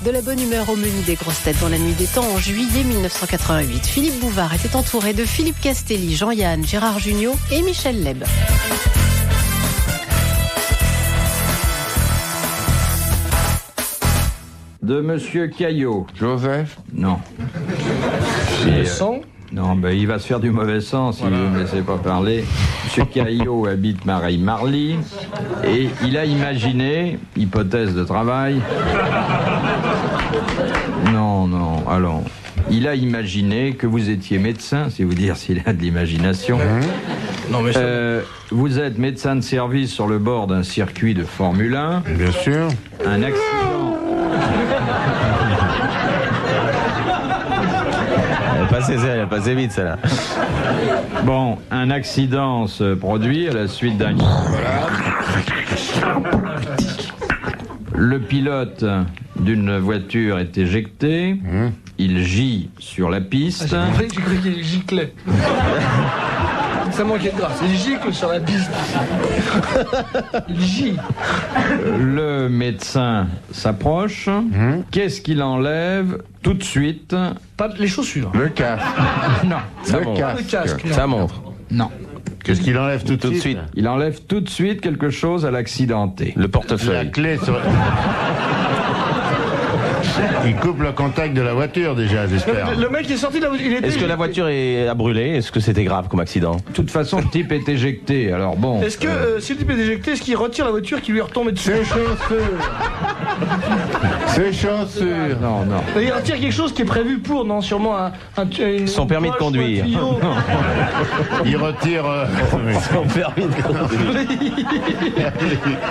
De la bonne humeur au menu des grosses têtes dans la nuit des temps en juillet 1988. Philippe Bouvard était entouré de Philippe Castelli, Jean-Yann, Gérard Jugnot et Michel Leb. De Monsieur Caillot. Joseph? Non. Le sang? Non, il va se faire du mauvais sens si vous ne me laissez pas parler. Monsieur Caillot habite Mareille-Marly et il a imaginé, hypothèse de travail... Non, allons. Il a imaginé que vous étiez médecin, c'est vous dire s'il a de l'imagination. Non, mais vous êtes médecin de service sur le bord d'un circuit de Formule 1. Bien sûr. Un accident... Elle est passée vite, celle-là. Bon, un accident se produit à la suite d'un... Le pilote d'une voiture est éjecté. Il gît sur la piste. J'ai cru qu'il giclait. Ça manquait de grâce. Il gicle sur la piste. Il gît. Le médecin s'approche. Qu'est-ce qu'il enlève tout de suite? Pas les chaussures. Le casque. Non. Le casque. Non. Ça montre. Non. Qu'est-ce qu'il enlève tout Tout de suite. Il enlève tout de suite quelque chose à l'accidenté. Le La portefeuille. clé sur... Il coupe le contact de la voiture déjà, j'espère. Le mec est sorti de la voiture. Est-ce que la voiture a brûlé? Est-ce que c'était grave comme accident? De toute façon, le type est éjecté, alors bon... Est-ce que si le type est déjecté, est-ce qu'il retire la voiture qui lui est retombée dessus? Ses chaussures. Ses chaussures. Non. Il retire quelque chose qui est prévu pour, non? Sûrement Son permis de poche, conduire. un tuyau. Il retire... Son permis de conduire.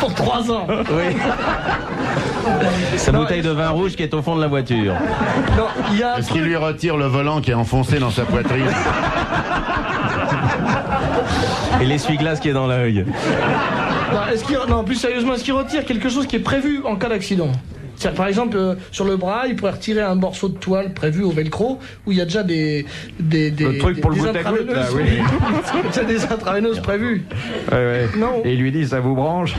Pour 3 ans. Oui. Sa bouteille de vin rouge qui est au fond de la voiture. Non, il y a un Est-ce qu'il truc. lui retire le volant qui est enfoncé dans sa poitrine? Et l'essuie-glace qui est dans l'œil. Non, plus sérieusement, est-ce qu'il retire quelque chose qui est prévu en cas d'accident? C'est-à-dire, par exemple, sur le bras, il pourrait retirer un morceau de toile prévu au velcro où il y a déjà Le truc pour le goutte à goutte, là, oui. Il y a déjà des intraveineuses prévues. Ouais. Non. Et il lui dit, ça vous branche?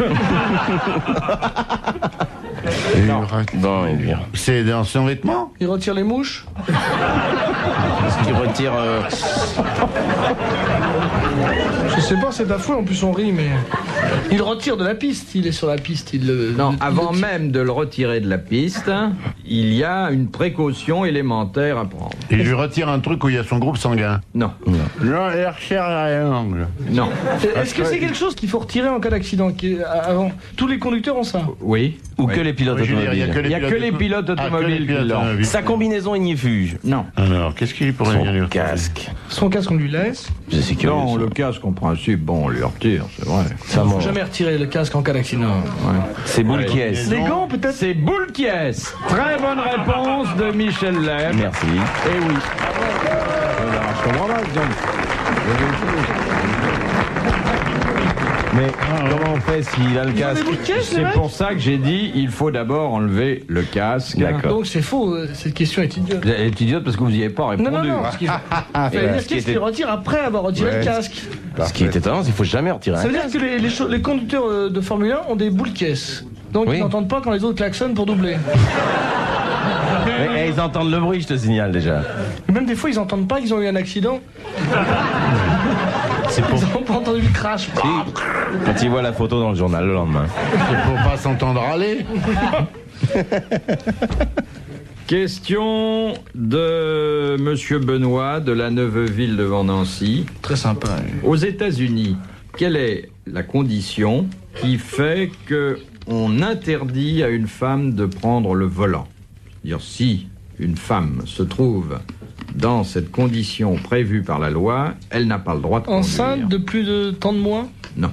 Non, il lui. C'est dans son vêtement? Il retire les mouches. Est-ce qu'il retire. Je sais pas, c'est affreux, en plus on rit, mais... Il retire de la piste, il est sur la piste, Non, avant même de le retirer de la piste, il y a une précaution élémentaire à prendre. Il lui retire un truc où il y a son groupe sanguin. Non. Non, il recherche un angle. Non. Est-ce que c'est quelque chose qu'il faut retirer en cas d'accident avant? Tous les conducteurs ont ça. Oui. Ou que les pilotes Oui, je veux dire, automobiles? Il n'y a que les pilotes automobiles qui l'ont. Sa combinaison ignifuge. Non. Alors, qu'est-ce qu'il pourrait bien lui Son retirer? casque. Son casque, on lui laisse. Je sais que. Non, le casque, en principe, bon, on lui retire, c'est vrai. Ça Il faut monte. jamais retirer le casque en cas d'accident. C'est boule qui est. Les gants, peut-être? C'est boule qui est. Très bonne réponse de Michel Leb. Merci. Eh oui. Je comprends pas, Mais comment on fait s'il a le Ils ont des casque? boules de caisse, les C'est mecs? pour ça que j'ai dit, il faut d'abord enlever le casque. D'accord. Donc c'est faux, cette question est idiote. Vous êtes idiote parce que vous n'y avez pas répondu. Non. Ce qu'il fallait dire, qu'est-ce qu'il retire après avoir retiré le casque? Ce qui est étonnant, c'est qu'il faut jamais retirer Ça un veut dire casque. que les conducteurs de Formule 1 ont des boules caisses. Donc Oui. ils n'entendent pas quand les autres klaxonnent pour doubler. Mais ils entendent le bruit, je te signale déjà. Et même des fois, ils n'entendent pas qu'ils ont eu un accident. C'est pour. Ils n'ont pas entendu le crash. Quand ils voient la photo dans le journal le lendemain. C'est pour pas s'entendre râler. Question de Monsieur Benoît de la Neuveville devant Nancy. Très sympa. Aux États-Unis, quelle est la condition qui fait que on interdit à une femme de prendre le volant? C'est-à-dire, si une femme se trouve dans cette condition prévue par la loi, elle n'a pas le droit de conduire. Enceinte de plus de temps de mois? Non.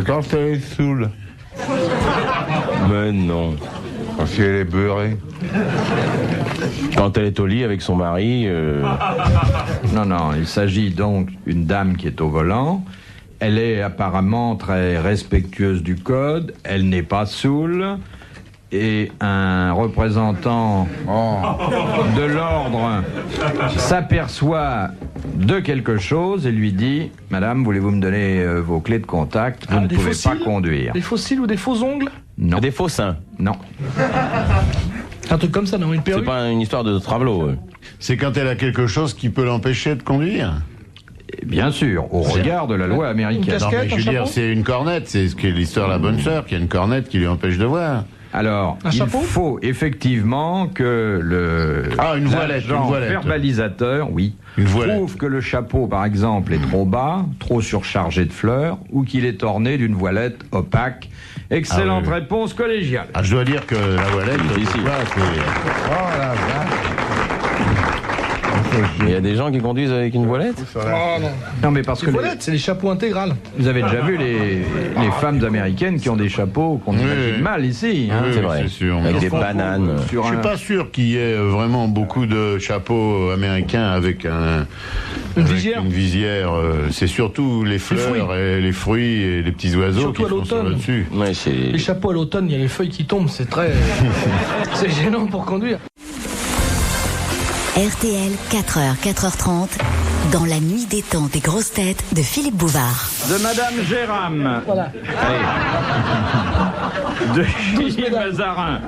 Quand elle est saoule. Mais non. Parce qu'elle est beurrée. Quand elle est au lit avec son mari. Non, il s'agit donc d'une dame qui est au volant. Elle est apparemment très respectueuse du code. Elle n'est pas saoule. Et un représentant de l'ordre s'aperçoit de quelque chose et lui dit « Madame, voulez-vous me donner vos clés de contact? Vous ne des pouvez fossiles pas conduire. Des fossiles ou des faux ongles? » Non. Des faux seins. Non. Un truc comme ça, non? Une C'est perruque? pas une histoire de travelot. C'est quand elle a quelque chose qui peut l'empêcher de conduire. Et bien sûr, au regard de la loi américaine. Une Non, mais casquette, je un veux dire, chapeau? c'est une cornette. C'est ce qu'est l'histoire de la bonne sœur, qui a une cornette qui lui empêche de voir. Alors, Un il chapeau faut effectivement que une voilette, l'agent une voilette. verbalisateur, oui, Une voilette. trouve que le chapeau, par exemple, est trop bas, trop surchargé de fleurs, ou qu'il est orné d'une voilette opaque. Excellente Ah oui. réponse collégiale. Ah, je dois dire que la voilette, Ici. Il y a des gens qui conduisent avec une voilette? Oh non. Non, mais parce que Les voilettes, c'est les chapeaux intégrales. vous avez déjà vu les femmes américaines qui ont des chapeaux qu'on imagine mal ici. Hein. Oui, C'est vrai. c'est sûr. Avec Mais des enfin, bananes. Sur Je suis un- pas sûr qu'il y ait vraiment beaucoup de chapeaux américains avec Une avec visière. une visière. C'est surtout les fleurs et les fruits et les petits oiseaux Surtout qui à sont sur l'automne. le dessus. Ouais, c'est... Les chapeaux à l'automne, il y a les feuilles qui tombent, c'est très. C'est gênant pour conduire. RTL, 4h, 4h30, dans la nuit des temps des grosses têtes de Philippe Bouvard. De Madame Géram. Voilà. De Gilles Mazarin.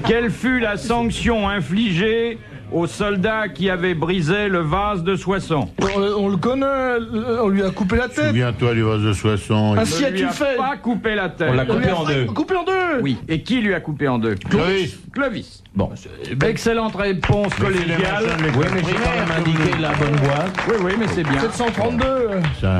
Quelle fut la sanction infligée aux soldats qui avaient brisé le vase de Soissons? On le connaît, on lui a coupé la tête. Souviens-toi du vase de Soissons. Ainsi Ne lui as-tu a fait. pas coupé la tête. On l'a On lui coupé a en deux. coupé en deux. Oui. Et qui lui a coupé en deux? Clovis. Clovis. Bon. Excellente réponse collégiale. Oui, mais j'ai quand même indiqué la bonne boîte. Oui, oui, mais c'est bien. 732. Ça,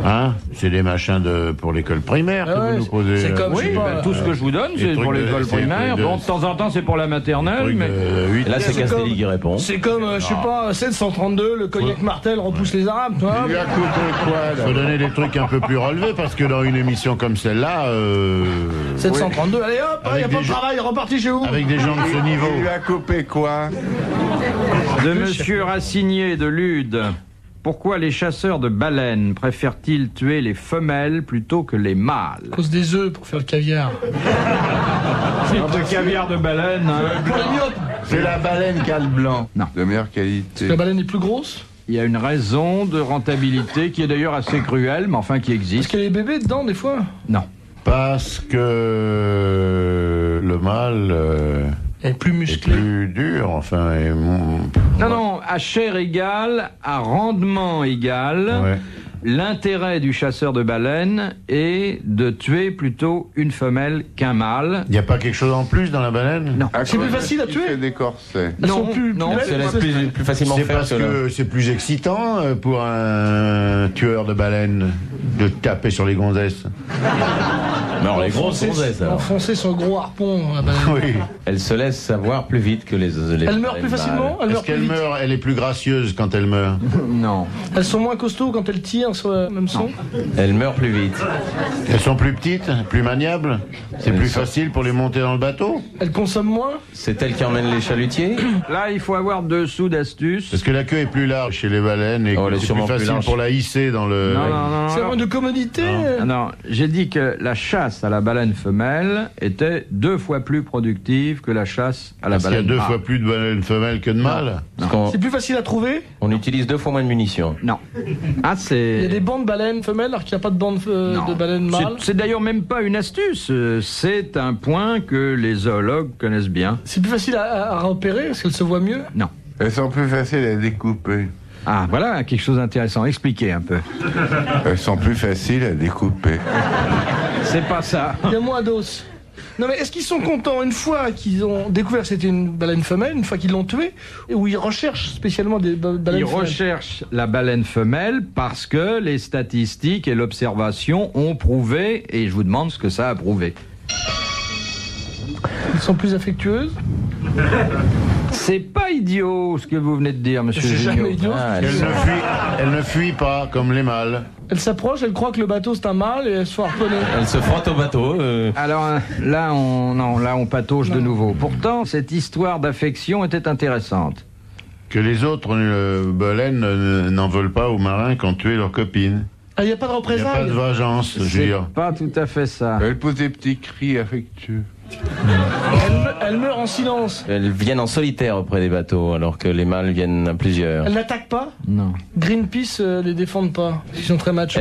hein, c'est des machins pour l'école primaire que Ah ouais, vous nous posez. c'est comme- Oui, je sais pas, tout ce que je vous donne, c'est trucs pour de- l'école c'est primaire. trucs de- Bon, de temps en temps, c'est pour la maternelle, mais... Et là, c'est C'est Castelli comme- qui répond. C'est comme, je sais pas, 732, le cognac Martel repousse les Arabes, tu vois. Faut donner des trucs un peu plus relevés parce que dans une émission comme celle-là, 732, allez hop, il Avec n'y a pas des de gens- travail, reparti chez vous. avec des gens de ce niveau. a coupé quoi? De Monsieur Racinier de Lude. Pourquoi les chasseurs de baleines préfèrent-ils tuer les femelles plutôt que les mâles? À cause des œufs pour faire le caviar. De caviar de baleine. Hein. Pour les myopes, C'est la baleine qui a le blanc. Non. De meilleure qualité. la baleine est plus grosse. Il y a une raison de rentabilité qui est d'ailleurs assez cruelle, mais enfin qui Parce existe. qu'il y a les bébés dedans, des fois. Non. Parce que le mâle Elle est plus est musclée. plus dur, enfin. Non, non, à chair égale, à rendement égal, Ouais. l'intérêt du chasseur de baleines est de tuer plutôt une femelle qu'un mâle. Il n'y a pas quelque chose en plus dans la baleine? Non. À C'est cause plus facile à qu'il tuer. fait des corsets. Elles Non, sont plus non, belles, C'est la plus facilement C'est faire parce que c'est plus excitant pour un tueur de baleines de taper sur les gonzesses. Non, les grosses gonzesses, alors. Enfoncer son gros harpon, la baleine. Oui. Elle se laisse savoir plus vite que les Elle meurt plus facilement, elle Est-ce meurt plus qu'elle vite. meurt? Elle est plus gracieuse quand elle meurt. Non. Elles sont moins costauds quand elles tirent sur le même son. Elle meurt plus vite. Elles sont plus petites, plus maniables. C'est Elles plus sont- facile pour les monter dans le bateau. Elles consomment moins. C'est elle qui emmène les chalutiers. Là, il faut avoir dessous d'astuce. Parce que la queue est plus large chez les baleines et Oh, que elle est c'est plus sûrement plus facile large. pour la hisser dans le. Non, non, non, C'est non. moins de commodité. Ah non, j'ai dit que la chasse à la baleine femelle était 2 fois plus productive que la chasse à la Parce qu'il y a baleine 2 mâle. fois plus de baleines femelles que de mâles. Parce qu'on C'est plus facile à trouver. on utilise 2 fois moins de munitions. Non. Ah, Il y a c'est... des bandes baleines femelles alors qu'il n'y a pas de bandes Non. de baleines mâles. C'est d'ailleurs même pas une astuce. C'est un point que les zoologues connaissent bien. C'est plus facile à repérer parce qu'elles se voient mieux. Non. Elles sont plus faciles à découper. Ah, voilà quelque chose d'intéressant. Expliquez un peu. Elles sont plus faciles à découper. C'est pas ça. Il y a moins d'os. Non mais est-ce qu'ils sont contents une fois qu'ils ont découvert que c'était une baleine femelle, une fois qu'ils l'ont tuée, et où ils recherchent spécialement des baleines Ils femelles? recherchent la baleine femelle parce que les statistiques et l'observation ont prouvé, et je vous demande ce que ça a prouvé. Ils sont plus affectueuses. C'est pas idiot ce que vous venez de dire, monsieur C'est Gignot. jamais idiot. Ah, Elle ne fuit pas comme les mâles. Elles s'approchent, elles croient que le bateau c'est un mâle et elles se font harponner. Elle se frotte au bateau. Alors là, on patauge de nouveau. Pourtant, cette histoire d'affection était intéressante. Que les autres baleines n'en veulent pas aux marins qui ont tué leur copine. Ah, il n'y a pas de Il n'y a pas représailles. de vengeance, je veux C'est dire. pas tout à fait ça. Elles posent des petits cris affectueux. Elle meurt en silence. Elles viennent en solitaire auprès des bateaux, alors que les mâles viennent à plusieurs. Elle n'attaque pas. Non. Greenpeace les défendent pas. Ils sont très machos.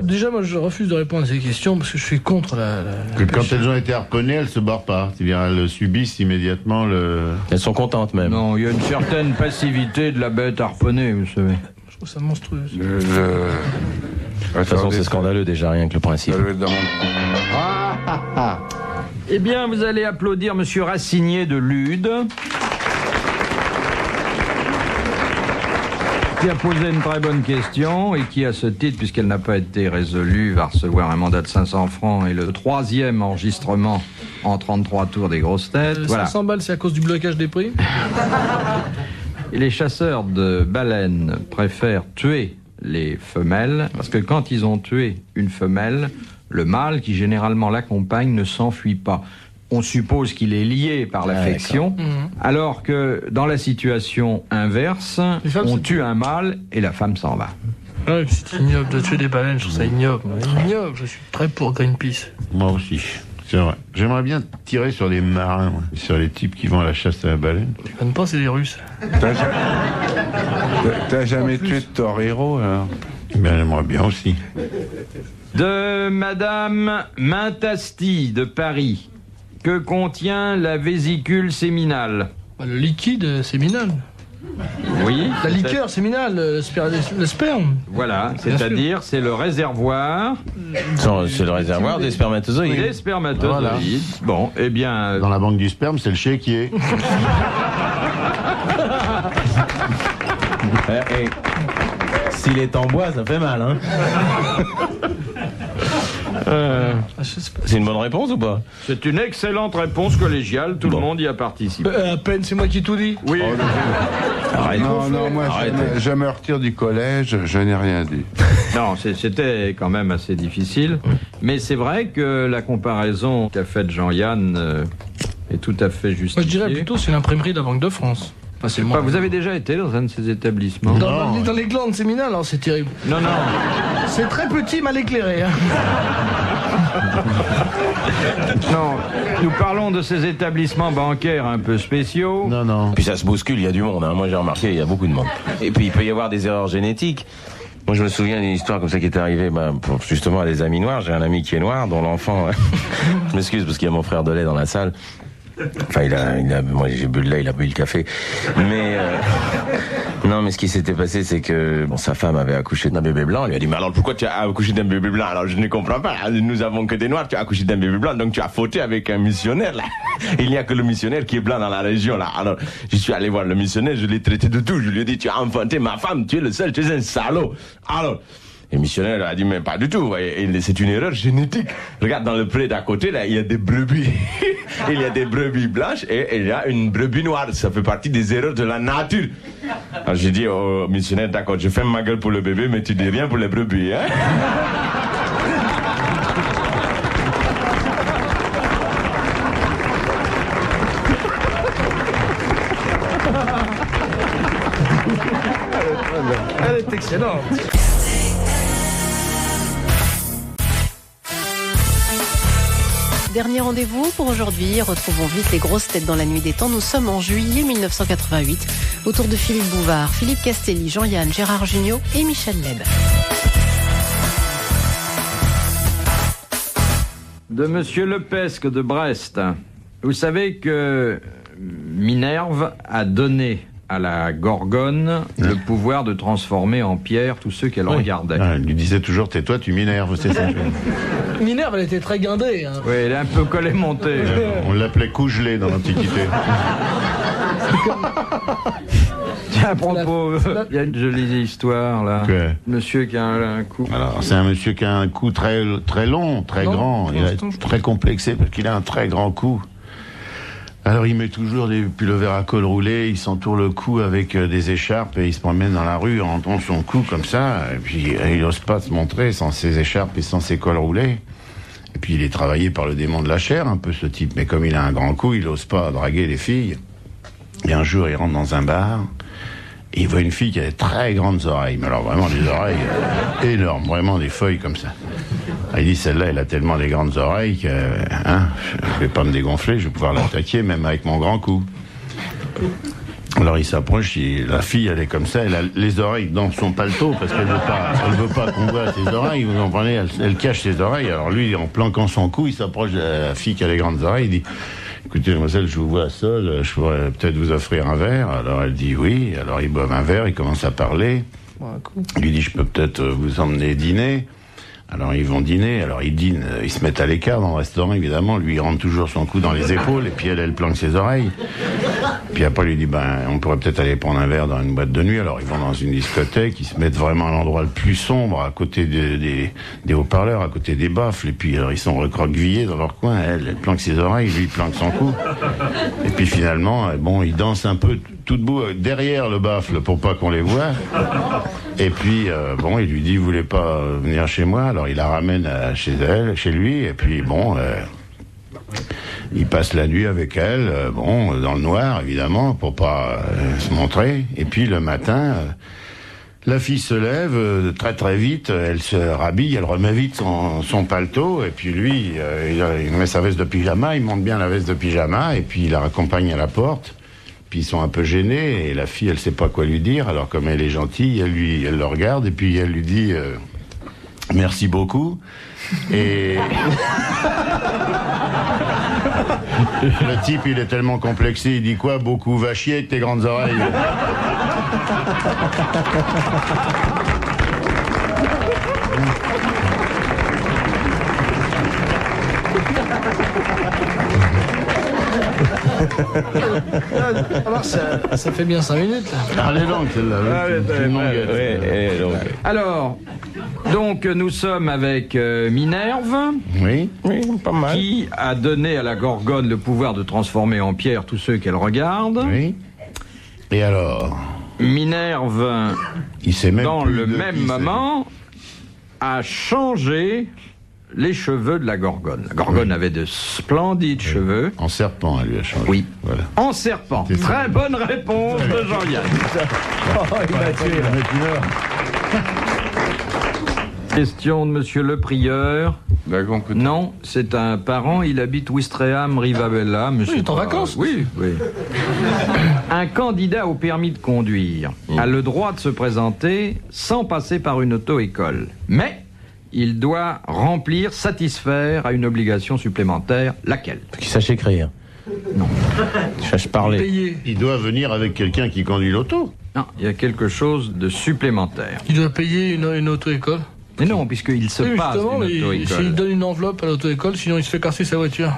Déjà, moi, je refuse de répondre à ces questions parce que je suis contre la Que quand pêche. elles ont été harponnées, elles se barrent pas. C'est-à-dire, elles subissent immédiatement le... Elles sont contentes même. Non, il y a une certaine passivité de la bête harponnée, vous savez. Je trouve ça monstrueux. De toute façon, c'est scandaleux déjà, rien que le principe. Ça doit être dans mon... Eh bien, vous allez applaudir Monsieur Racinier de Lude, qui a posé une très bonne question et qui, à ce titre, puisqu'elle n'a pas été résolue, va recevoir un mandat de 500 francs et le 3e enregistrement en 33 tours des grosses têtes. Voilà. 500 balles, c'est à cause du blocage des prix. Et les chasseurs de baleines préfèrent tuer les femelles, parce que quand ils ont tué une femelle, le mâle, qui généralement l'accompagne, ne s'enfuit pas. On suppose qu'il est lié par l'affection, alors que dans la situation inverse, Les femmes, on c'est- tue un mâle et la femme s'en va. Ouais, c'est ignoble de tuer des baleines, je trouve ça ignoble. Ignoble, je suis très pour Greenpeace. Moi aussi, c'est vrai. J'aimerais bien tirer sur les marins, moi. Sur les types qui vont à la chasse à la baleine. Je ne pas, c'est des Russes. T'as jamais tué de torero, alors? Ben, j'aimerais bien aussi. De Madame Mintasti de Paris. Que contient la vésicule séminale? Bah, le liquide séminal. Oui. La liqueur séminale, le sperme. Voilà, c'est-à-dire c'est le réservoir C'est le réservoir des spermatozoïdes. des spermatozoïdes. Bon, eh bien, Dans la banque du sperme, c'est le chéquier. Et s'il est en bois, ça fait mal, hein. C'est une bonne réponse ou pas? c'est une excellente réponse collégiale, tout le monde y a participé. À peine, c'est moi qui tout dit. Oui, Arrête. Non, moi, je me retire du collège, je n'ai rien dit. non, c'était quand même assez difficile, mais c'est vrai que la comparaison qu'a faite Jean-Yann est tout à fait justifiée. Moi, je dirais plutôt c'est l'imprimerie de la Banque de France. Enfin, c'est Pas, vous avez déjà été dans un de ces établissements? dans les glandes séminales, alors c'est terrible. Non, non. C'est très petit, mal éclairé. Hein. Non, nous parlons de ces établissements bancaires un peu spéciaux. Non, non. Puis ça se bouscule, il y a du monde, hein. Moi j'ai remarqué, il y a beaucoup de monde. Et puis il peut y avoir des erreurs génétiques. Moi je me souviens d'une histoire comme ça qui est arrivée justement à des amis noirs. J'ai un ami qui est noir, dont l'enfant... je m'excuse parce qu'il y a mon frère de lait dans la salle. Enfin, moi j'ai bu le lait, il a bu le café. Mais non, mais ce qui s'était passé, c'est que sa femme avait accouché d'un bébé blanc. Elle lui a dit, mais alors pourquoi tu as accouché d'un bébé blanc? Alors je ne comprends pas. Nous avons que des noirs. Tu as accouché d'un bébé blanc, donc tu as fauté avec un missionnaire là. Il n'y a que le missionnaire qui est blanc dans la région là. Alors je suis allé voir le missionnaire, je l'ai traité de tout. Je lui ai dit, tu as enfanté ma femme, tu es le seul, tu es un salaud. Alors. Le missionnaire a dit, mais pas du tout, c'est une erreur génétique. Regarde, dans le pré d'à côté, là, il y a des brebis. Il y a des brebis blanches et il y a une brebis noire. Ça fait partie des erreurs de la nature. Alors j'ai dit au missionnaire, d'accord, je ferme ma gueule pour le bébé, mais tu dis rien pour les brebis, hein. Elle est excellente. Dernier rendez-vous pour aujourd'hui. Retrouvons vite les grosses têtes dans la nuit des temps. Nous sommes en juillet 1988. Autour de Philippe Bouvard, Philippe Castelli, Jean-Yann, Gérard Jugnot et Michel Leb. De Monsieur Lepesque de Brest. Vous savez que Minerve a donné à la Gorgone le pouvoir de transformer en pierre tous ceux qu'elle regardait. Ah, elle lui disait toujours, tais-toi, tu m'énerves, c'est ça. Minerve, elle était très guindée. Hein. Oui, elle est un peu collée-montée. On l'appelait cougelé dans l'Antiquité. Tiens, à propos, il y a une jolie histoire là. Que- Monsieur qui a un coup. Alors, c'est un monsieur qui a un cou très, très long, très Non, grand. pour Il l'instant, est je- très complexé parce qu'il a un très grand cou. Alors, il met toujours des pullovers à col roulé, il s'entoure le cou avec des écharpes et il se promène dans la rue en montrant son cou comme ça. Et puis, il n'ose pas se montrer sans ses écharpes et sans ses cols roulés. Et puis, il est travaillé par le démon de la chair, un peu ce type. Mais comme il a un grand cou, il n'ose pas draguer les filles. Et un jour, il rentre dans un bar Et il voit une fille qui a des très grandes oreilles, mais alors vraiment des oreilles énormes, vraiment des feuilles comme ça. Il dit, celle-là, elle a tellement des grandes oreilles que je vais pas me dégonfler, je vais pouvoir l'attaquer même avec mon grand coup. Alors il s'approche, la fille, elle est comme ça, elle a les oreilles dans son paletot, parce qu'elle veut pas qu'on voit ses oreilles, vous comprenez, elle cache ses oreilles. Alors lui, en planquant son cou, il s'approche de la fille qui a les grandes oreilles, il dit, écoutez, mademoiselle, je vous vois seule, je pourrais peut-être vous offrir un verre. Alors elle dit oui, alors ils boivent un verre, ils commencent à parler. Il lui dit, je peux peut-être vous emmener dîner. Alors ils vont dîner, alors ils dînent, ils se mettent à l'écart dans le restaurant, évidemment, lui il rentre toujours son cou dans les épaules, et puis elle planque ses oreilles. Puis après il lui dit, on pourrait peut-être aller prendre un verre dans une boîte de nuit. Alors ils vont dans une discothèque, ils se mettent vraiment à l'endroit le plus sombre, à côté des haut-parleurs, à côté des baffles, et puis alors, ils sont recroquevillés dans leur coin, elle planque ses oreilles, lui il planque son cou. Et puis finalement, ils dansent un peu tout debout derrière le baffle pour pas qu'on les voie. Et puis, il lui dit, vous voulez pas venir chez moi? Alors il la ramène chez lui, et puis il passe la nuit avec elle, dans le noir, évidemment, pour pas se montrer. Et puis le matin, la fille se lève très très vite, elle se rhabille, elle remet vite son paletot, et puis lui, il met sa veste de pyjama, il monte bien la veste de pyjama, et puis il la raccompagne à la porte. Puis ils sont un peu gênés, et la fille, elle sait pas quoi lui dire, alors comme elle est gentille, elle le regarde, et puis elle lui dit merci beaucoup. Et le type, il est tellement complexé, il dit quoi? Beaucoup, va chier avec tes grandes oreilles. Alors ça fait bien 5 minutes là. Allez donc, celle-là. Alors, donc nous sommes avec Minerve, Oui, pas mal. qui a donné à la Gorgone le pouvoir de transformer en pierre tous ceux qu'elle regarde. oui. Et alors, Minerve, il sait même dans plus le de même qui c'est. moment, a changé les cheveux de la Gorgone. La Gorgone avait de splendides cheveux. En serpent, elle lui a changé. Oui. Voilà. En serpent. C'est ça. Très bonne réponse de Jean-Yann. Il m'a tué là. Question de monsieur le prieur. D'accord, peut-être. Non, c'est un parent, il habite Ouistreham, Rivabella. Mais Oui, il est en vacances. Oui. Un candidat au permis de conduire a le droit de se présenter sans passer par une auto-école. Mais il doit satisfaire à une obligation supplémentaire. Laquelle? Qu'il sache écrire. Non. Qu'il sache parler. Payer. Il doit venir avec quelqu'un qui conduit l'auto. Non, il y a quelque chose de supplémentaire. Il doit payer une auto-école. Mais non, puisqu'il se Oui, passe justement, d'une s'il auto-école. donne une enveloppe à l'auto-école, sinon il se fait casser sa voiture.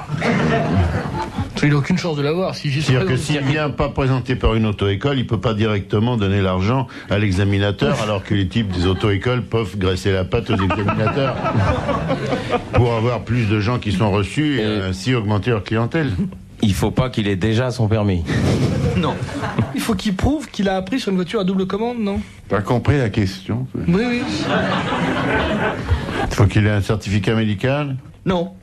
Il n'a aucune chance de l'avoir. C'est-à-dire que s'il ne vient pas présenté par une auto-école, il peut pas directement donner l'argent à l'examinateur, alors que les types des auto-écoles peuvent graisser la patte aux examinateurs pour avoir plus de gens qui sont reçus et ainsi augmenter leur clientèle. Il faut pas qu'il ait déjà son permis. Non. Il faut qu'il prouve qu'il a appris sur une voiture à double commande, non? T'as compris la question? Oui. Il faut qu'il ait un certificat médical. Non,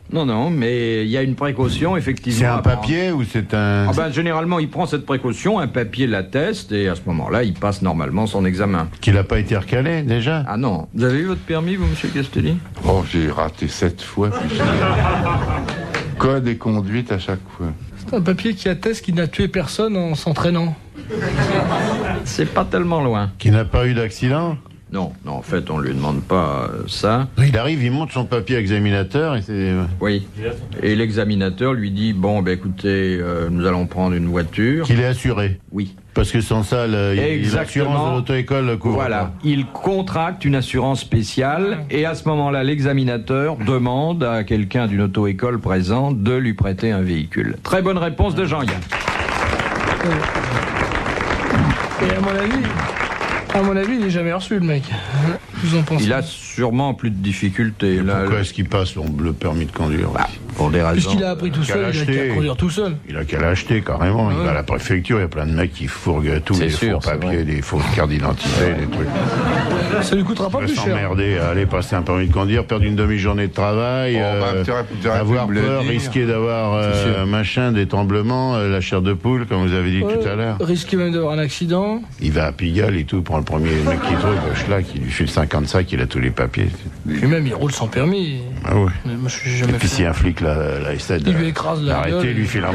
mais il y a une précaution, effectivement. C'est à un prendre. papier ou c'est un... Généralement, il prend cette précaution, un papier l'atteste, et à ce moment-là, il passe normalement son examen. Qu'il n'a pas été recalé déjà? Ah non. Vous avez eu votre permis, vous, monsieur Castelli? Oh, j'ai raté 7 fois. Puis code et conduite à chaque fois. C'est un papier qui atteste qu'il n'a tué personne en s'entraînant. C'est pas tellement loin. Qu'il n'a pas eu d'accident? Non, en fait, on lui demande pas ça. Il arrive, il monte son papier examinateur et c'est... Oui. Et l'examinateur lui dit, écoutez, nous allons prendre une voiture. Qu'il est assuré. Oui. Parce que sans ça, Exactement. l'assurance de l'auto-école le couvre. Voilà, il contracte une assurance spéciale et à ce moment-là, l'examinateur demande à quelqu'un d'une auto-école présente de lui prêter un véhicule. Très bonne réponse de Jean-Yann. Et à mon avis, À mon avis, il n'est jamais reçu, le mec. Vous en pensez? Il a sûrement plus de difficultés. Pourquoi est-ce qu'il passe le permis de conduire Pour des raisons. Puisqu'il a appris tout seul, il a qu'à conduire tout seul. Il a qu'à l'acheter carrément. Il va à la préfecture, il y a plein de mecs qui fourguent tous les faux papiers, les fausses cartes d'identité, des trucs. Ça lui coûtera pas plus cher. S'emmerder à aller passer un permis de conduire, perdre une demi-journée de travail, avoir peur, risquer d'avoir machin, des tremblements, la chair de poule, comme vous avez dit tout à l'heure. Risquer même d'avoir un accident. Il va à Pigalle et tout, prend le premier mec qui trouve, Schlag, il lui file 55, il a tous les papiers. Puis même, il roule sans permis. Ah ouais. Mais moi, je suis jamais et puis fait. si un flic la essaie il lui écrase la gueule. lui file un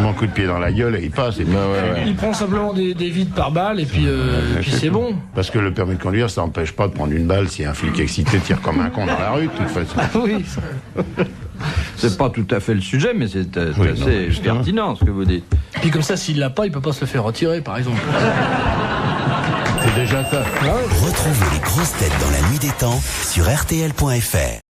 bon coup de pied dans la gueule et il passe. Et il prend simplement des vides par balle et puis, puis c'est bon. Parce que le permis de conduire, ça n'empêche pas de prendre une balle si un flic excité tire comme un con dans la rue, de toute façon. Oui. C'est pas tout à fait le sujet, mais c'est assez pertinent ce que vous dites. Puis comme ça, s'il l'a pas, il peut pas se le faire retirer, par exemple. C'est déjà ça. Retrouvez les grosses têtes dans la nuit des temps sur RTL.fr.